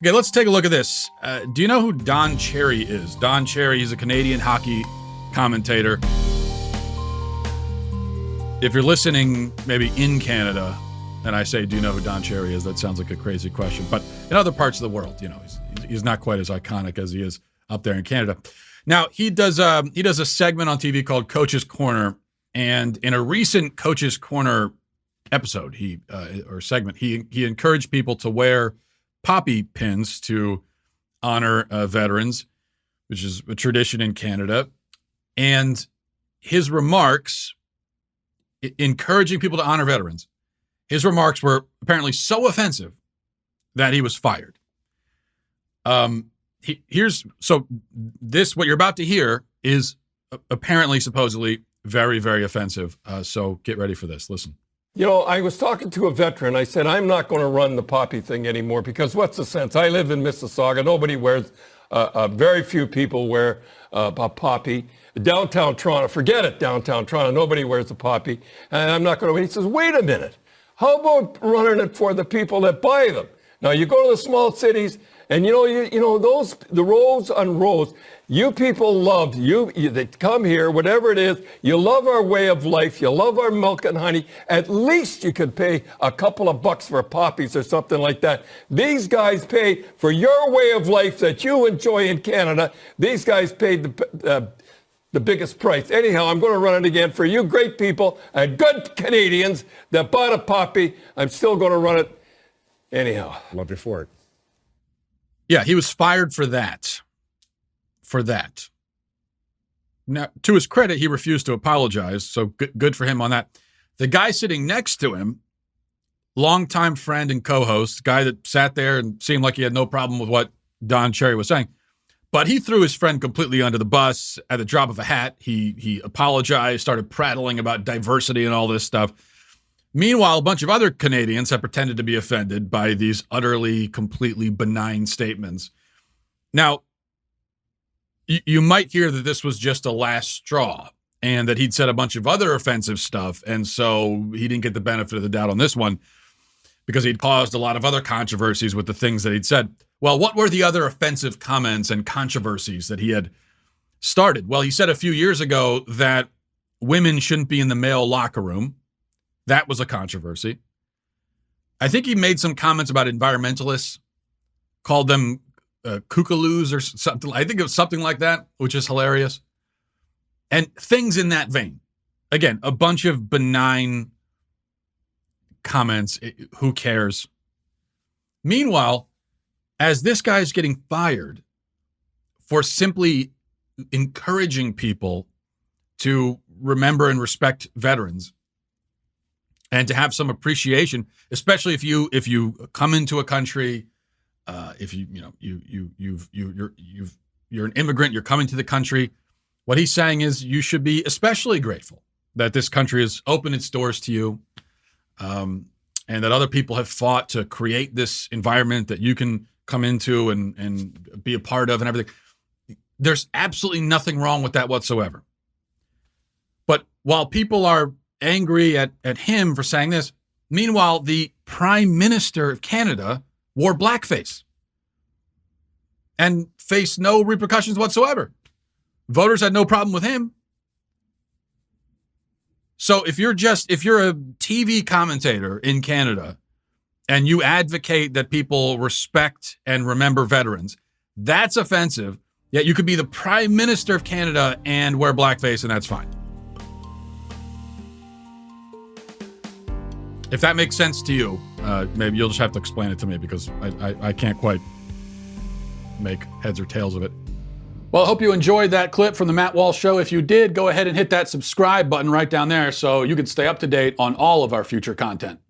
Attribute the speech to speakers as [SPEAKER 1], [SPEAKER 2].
[SPEAKER 1] Okay, let's take a look at this. Do you know who Don Cherry is? Don Cherry is a Canadian hockey commentator. If you're listening maybe in Canada, and I say, do you know who Don Cherry is? That sounds like a crazy question. But in other parts of the world, you know, he's not quite as iconic as he is up there in Canada. Now, he does a segment on TV called Coach's Corner. And in a recent Coach's Corner episode, he encouraged people to wear poppy pins to honor veterans, which is a tradition in Canada. And his remarks, encouraging people to honor veterans, his remarks were apparently so offensive that he was fired. What you're about to hear is apparently, supposedly, very, very offensive. So get ready for this. Listen.
[SPEAKER 2] You know, I was talking to a veteran. I said, I'm not going to run the poppy thing anymore because what's the sense? I live in Mississauga. Nobody wears, very few people wear a poppy. Downtown Toronto, forget it, downtown Toronto. Nobody wears a poppy. And I'm not going to. He says, wait a minute. How about running it for the people that buy them? Now, you go to the small cities, and you know the rows on rows. You people love you. They come here, whatever it is. You love our way of life. You love our milk and honey. At least you could pay a couple of bucks for poppies or something like that. These guys pay for your way of life that you enjoy in Canada. These guys paid the biggest price. Anyhow, I'm going to run it again for you great people and good Canadians that bought a poppy. I'm still going to run it anyhow.
[SPEAKER 3] Love you for it.
[SPEAKER 1] Yeah, he was fired for that. Now, to his credit, he refused to apologize, so good for him on that. The guy sitting next to him, longtime friend and co-host, guy that sat there and seemed like he had no problem with what Don Cherry was saying, but he threw his friend completely under the bus at the drop of a hat. He apologized, started prattling about diversity and all this stuff. Meanwhile, a bunch of other Canadians have pretended to be offended by these utterly, completely benign statements. Now, you might hear that this was just a last straw and that he'd said a bunch of other offensive stuff, and so he didn't get the benefit of the doubt on this one because he'd caused a lot of other controversies with the things that he'd said. Well, what were the other offensive comments and controversies that he had started? Well, he said a few years ago that women shouldn't be in the male locker room. That was a controversy. I think he made some comments about environmentalists, called them kookaloos or something. I think it was something like that, which is hilarious. And things in that vein. Again, a bunch of benign comments. Who cares? Meanwhile, as this guy's getting fired for simply encouraging people to remember and respect veterans, and to have some appreciation, especially if you come into a country, if you're an immigrant, you're coming to the country. What he's saying is you should be especially grateful that this country has opened its doors to you, and that other people have fought to create this environment that you can come into and be a part of and everything. There's absolutely nothing wrong with that whatsoever. But while people are angry at him for saying this, meanwhile, the Prime Minister of Canada wore blackface and faced no repercussions whatsoever. Voters had no problem with him. So if you're a TV commentator in Canada and you advocate that people respect and remember veterans, that's offensive. Yet you could be the Prime Minister of Canada and wear blackface, and that's fine. If that makes sense to you, maybe you'll just have to explain it to me because I can't quite make heads or tails of it. Well, I hope you enjoyed that clip from the Matt Walsh Show. If you did, go ahead and hit that subscribe button right down there so you can stay up to date on all of our future content.